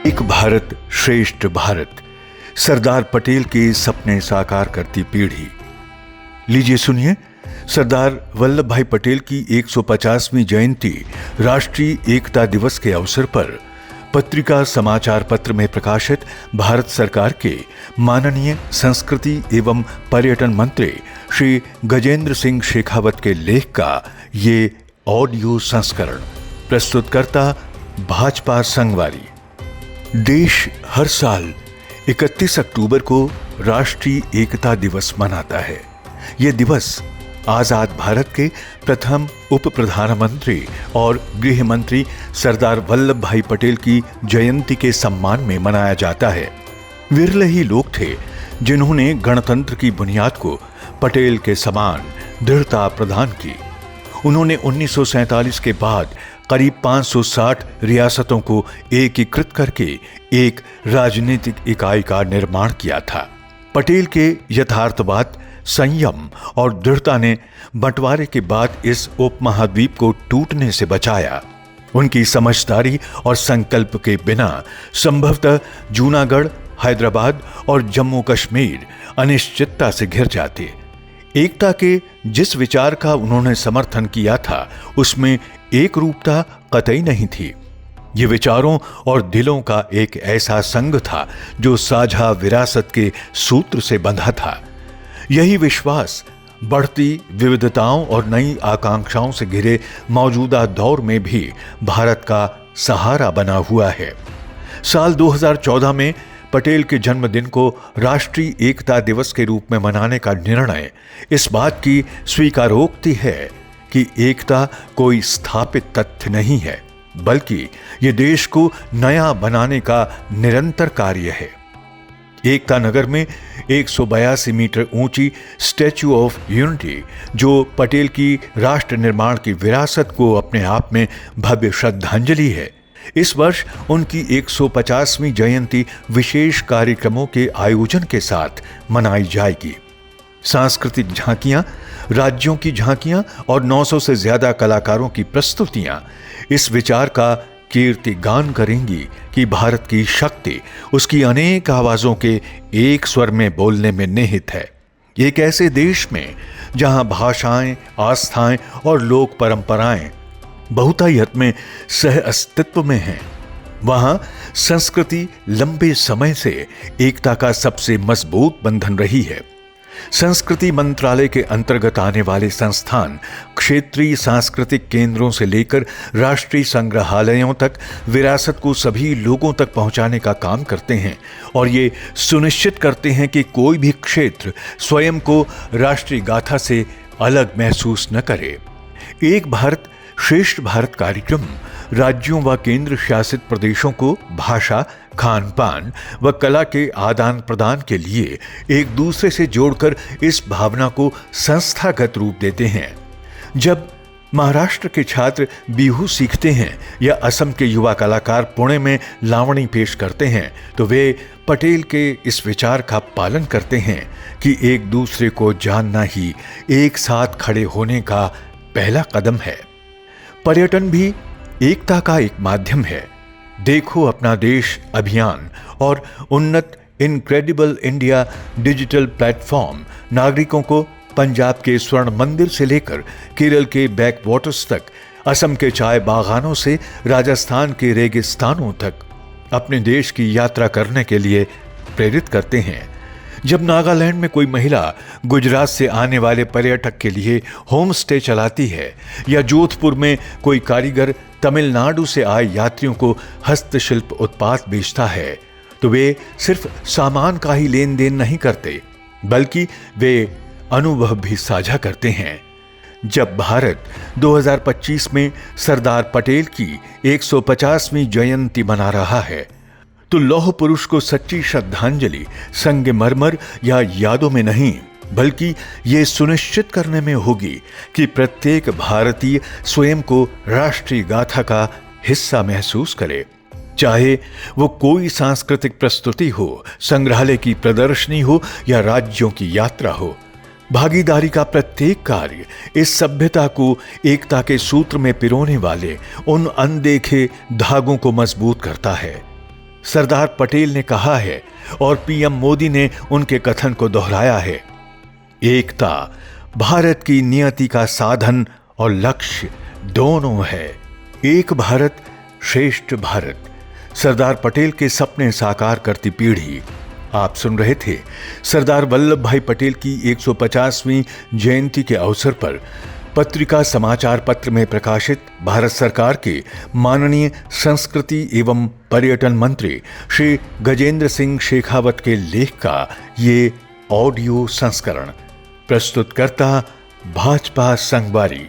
एक भारत श्रेष्ठ भारत, सरदार पटेल के सपने साकार करती पीढ़ी। लीजिए सुनिए, सरदार वल्लभ भाई पटेल की 150वीं जयंती राष्ट्रीय एकता दिवस के अवसर पर पत्रिका समाचार पत्र में प्रकाशित भारत सरकार के माननीय संस्कृति एवं पर्यटन मंत्री श्री गजेंद्र सिंह शेखावत के लेख का ये ऑडियो संस्करण। प्रस्तुतकर्ता भाजपा संगवारी। देश हर साल 31 अक्टूबर को राष्ट्रीय एकता दिवस मनाता है। यह दिवस आजाद भारत के प्रथम उप प्रधानमंत्री और गृह मंत्री सरदार वल्लभ भाई पटेल की जयंती के सम्मान में मनाया जाता है। विरले ही लोग थे जिन्होंने गणतंत्र की बुनियाद को पटेल के समान दृढ़ता प्रदान की। उन्होंने 1947 के बाद करीब 560 रियासतों को एकीकृत करके एक राजनीतिक इकाई का निर्माण किया था। पटेल के यथार्थवाद, संयम और दृढ़ता ने बंटवारे के बाद इस उपमहाद्वीप को टूटने से बचाया। उनकी समझदारी और संकल्प के बिना संभवतः जूनागढ़, हैदराबाद और जम्मू कश्मीर अनिश्चितता से घिर जाते। एकता के जिस विचार का उन्होंने समर्थन किया था उसमें एक रूपता कतई नहीं थी। ये विचारों और दिलों का एक ऐसा संग था जो साझा विरासत के सूत्र से बंधा था। यही विश्वास बढ़ती विविधताओं और नई आकांक्षाओं से घिरे मौजूदा दौर में भी भारत का सहारा बना हुआ है। साल 2014 में पटेल के जन्मदिन को राष्ट्रीय एकता दिवस के रूप में मनाने का निर्णय इस बात की स्वीकारोक्ति है कि एकता कोई स्थापित तथ्य नहीं है, बल्कि ये देश को नया बनाने का निरंतर कार्य है। एकता नगर में 182 मीटर ऊंची स्टैच्यू ऑफ यूनिटी, जो पटेल की राष्ट्र निर्माण की विरासत को अपने आप में भव्य श्रद्धांजलि है, इस वर्ष उनकी 150वीं जयंती विशेष कार्यक्रमों के आयोजन के साथ मनाई जाएगी। सांस्कृतिक झांकियां, राज्यों की झांकियां और 900 से ज्यादा कलाकारों की प्रस्तुतियां इस विचार का कीर्तिगान करेंगी कि भारत की शक्ति उसकी अनेक आवाजों के एक स्वर में बोलने में निहित है। एक ऐसे देश में जहां भाषाएं, आस्थाएं और लोक परंपराएं बहुतायत में सह अस्तित्व में हैं, वहां संस्कृति लंबे समय से एकता का सबसे मजबूत बंधन रही है। संस्कृति मंत्रालय के अंतर्गत आने वाले संस्थान क्षेत्रीय सांस्कृतिक केंद्रों से लेकर राष्ट्रीय संग्रहालयों तक विरासत को सभी लोगों तक पहुंचाने का काम करते हैं और ये सुनिश्चित करते हैं कि कोई भी क्षेत्र स्वयं को राष्ट्रीय गाथा से अलग महसूस न करे। एक भारत श्रेष्ठ भारत कार्यक्रम राज्यों व केंद्र शासित प्रदेशों को भाषा, खान पान व कला के आदान प्रदान के लिए एक दूसरे से जोड़कर इस भावना को संस्थागत रूप देते हैं। जब महाराष्ट्र के छात्र बिहू सीखते हैं या असम के युवा कलाकार पुणे में लावणी पेश करते हैं, तो वे पटेल के इस विचार का पालन करते हैं कि एक दूसरे को जानना ही एक साथ खड़े होने का पहला कदम है। पर्यटन भी एकता का एक माध्यम है। देखो अपना देश अभियान और उन्नत इनक्रेडिबल इंडिया डिजिटल प्लेटफॉर्म नागरिकों को पंजाब के स्वर्ण मंदिर से लेकर केरल के बैक वाटर्स तक, असम के चाय बागानों से राजस्थान के रेगिस्तानों तक अपने देश की यात्रा करने के लिए प्रेरित करते हैं। जब नागालैंड में कोई महिला गुजरात से आने वाले पर्यटक के लिए होम स्टे चलाती है या जोधपुर में कोई कारीगर तमिलनाडु से आए यात्रियों को हस्तशिल्प उत्पाद बेचता है, तो वे सिर्फ सामान का ही लेन देन नहीं करते, बल्कि वे अनुभव भी साझा करते हैं। जब भारत 2025 में सरदार पटेल की 150वीं जयंती मना रहा है, तो लौह पुरुष को सच्ची श्रद्धांजलि संगमरमर या यादों में नहीं, बल्कि ये सुनिश्चित करने में होगी कि प्रत्येक भारतीय स्वयं को राष्ट्रीय गाथा का हिस्सा महसूस करे। चाहे वो कोई सांस्कृतिक प्रस्तुति हो, संग्रहालय की प्रदर्शनी हो या राज्यों की यात्रा हो, भागीदारी का प्रत्येक कार्य इस सभ्यता को एकता के सूत्र में पिरोने वाले उन अनदेखे धागों को मजबूत करता है। सरदार पटेल ने कहा है और पीएम मोदी ने उनके कथन को दोहराया है। एकता भारत की नियति का साधन और लक्ष्य दोनों है। एक भारत श्रेष्ठ भारत, सरदार पटेल के सपने साकार करती पीढ़ी। आप सुन रहे थे सरदार वल्लभ भाई पटेल की 150वीं जयंती के अवसर पर पत्रिका समाचार पत्र में प्रकाशित भारत सरकार के माननीय संस्कृति एवं पर्यटन मंत्री श्री गजेंद्र सिंह शेखावत के लेख का ये ऑडियो संस्करण। प्रस्तुतकर्ता भाजपा संगवारी।